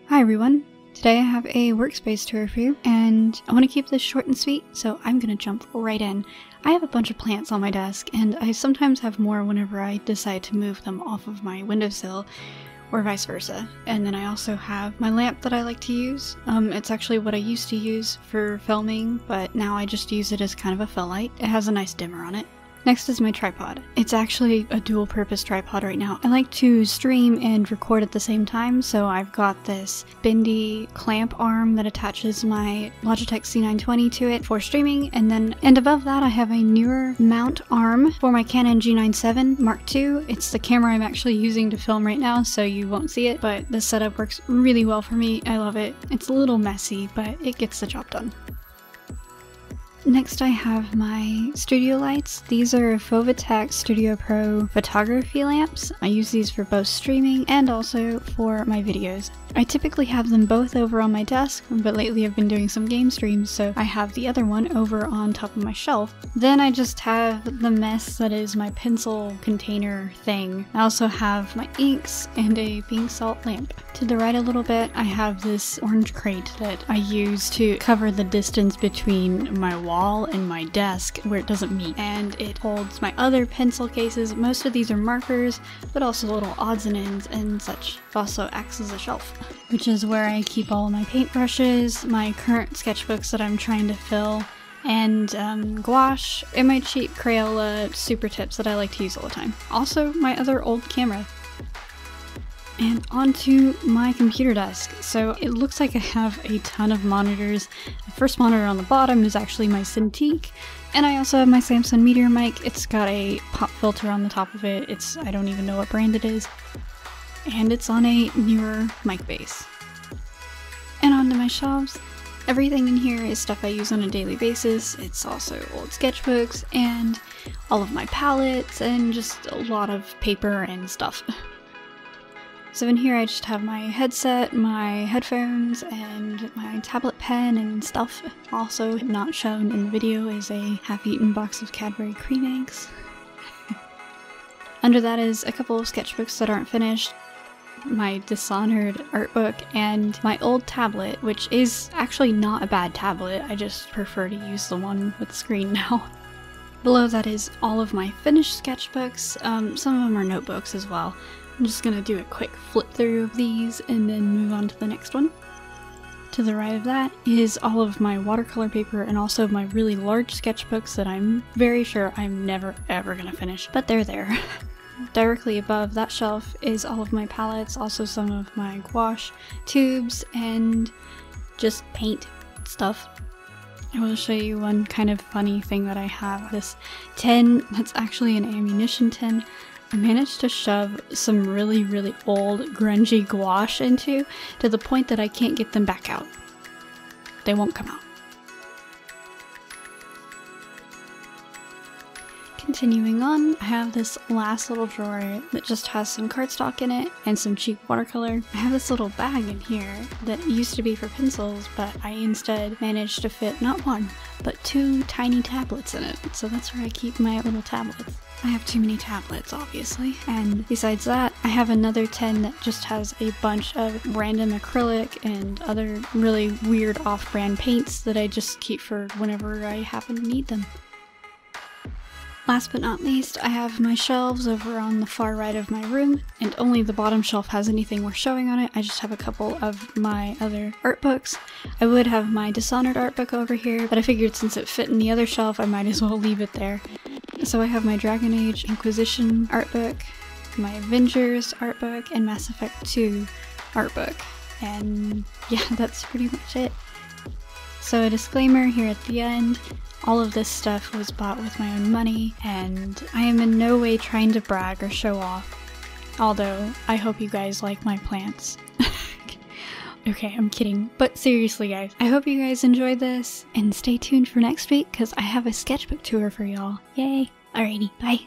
Hi everyone! Today I have a workspace tour for you, and I want to keep this short and sweet, so I'm gonna jump right in. I have a bunch of plants on my desk, and I sometimes have more whenever I decide to move them off of my windowsill, or vice versa. And then I also have my lamp that I like to use. It's actually what I used to use for filming, but now I just use it as kind of a fill light. It has a nice dimmer on it. Next is my tripod. It's actually a dual-purpose tripod right now. I like to stream and record at the same time, so I've got this bendy clamp arm that attaches my Logitech C920 to it for streaming, and above that I have a newer mount arm for my Canon G9 VII Mark II. It's the camera I'm actually using to film right now, so you won't see it, but this setup works really well for me. I love it. It's a little messy, but it gets the job done. Next I have my studio lights. These are Fovitec Studio Pro photography lamps. I use these for both streaming and also for my videos. I typically have them both over on my desk, but lately I've been doing some game streams, so I have the other one over on top of my shelf. Then I just have the mess that is my pencil container thing. I also have my inks and a pink salt lamp. To the right a little bit, I have this orange crate that I use to cover the distance between my wall and my desk where it doesn't meet. And it holds my other pencil cases. Most of these are markers, but also little odds and ends and such. It also acts as a shelf, which is where I keep all of my paintbrushes, my current sketchbooks that I'm trying to fill, and gouache, and my cheap Crayola super tips that I like to use all the time. Also, my other old camera. And onto my computer desk. So it looks like I have a ton of monitors. The first monitor on the bottom is actually my Cintiq, and I also have my Samsung Meteor mic. It's got a pop filter on the top of it. I don't even know what brand it is. And it's on a newer mic base. And onto my shelves. Everything in here is stuff I use on a daily basis. It's also old sketchbooks and all of my palettes and just a lot of paper and stuff. So in here I just have my headset, my headphones, and my tablet pen and stuff. Also not shown in the video is a half-eaten box of Cadbury cream eggs. Under that is a couple of sketchbooks that aren't finished, my Dishonored art book, and my old tablet, which is actually not a bad tablet. I just prefer to use the one with the screen now. Below that is all of my finished sketchbooks. Some of them are notebooks as well. I'm just gonna do a quick flip through of these and then move on to the next one. To the right of that is all of my watercolor paper and also my really large sketchbooks that I'm very sure I'm never ever gonna finish, but they're there. Directly above that shelf is all of my palettes, also some of my gouache tubes and just paint stuff. I will show you one kind of funny thing that I have. This tin that's actually an ammunition tin. I managed to shove some really old grungy gouache into, to the point that I can't get them back out. They won't come out. Continuing on, I have this last little drawer that just has some cardstock in it and some cheap watercolor. I have this little bag in here that used to be for pencils, but I instead managed to fit not one, but two tiny tablets in it. So that's where I keep my little tablets. I have too many tablets, obviously. And besides that, I have another tin that just has a bunch of random acrylic and other really weird off-brand paints that I just keep for whenever I happen to need them. Last but not least, I have my shelves over on the far right of my room, and only the bottom shelf has anything worth showing on it. I just have a couple of my other art books. I would have my Dishonored art book over here, but I figured since it fit in the other shelf, I might as well leave it there. So I have my Dragon Age Inquisition art book, my Avengers art book, and Mass Effect 2 art book. And yeah, that's pretty much it. So a disclaimer here at the end. All of this stuff was bought with my own money, and I am in no way trying to brag or show off. Although, I hope you guys like my plants. Okay, I'm kidding. But seriously guys, I hope you guys enjoyed this, and stay tuned for next week because I have a sketchbook tour for y'all. Yay! Alrighty, bye!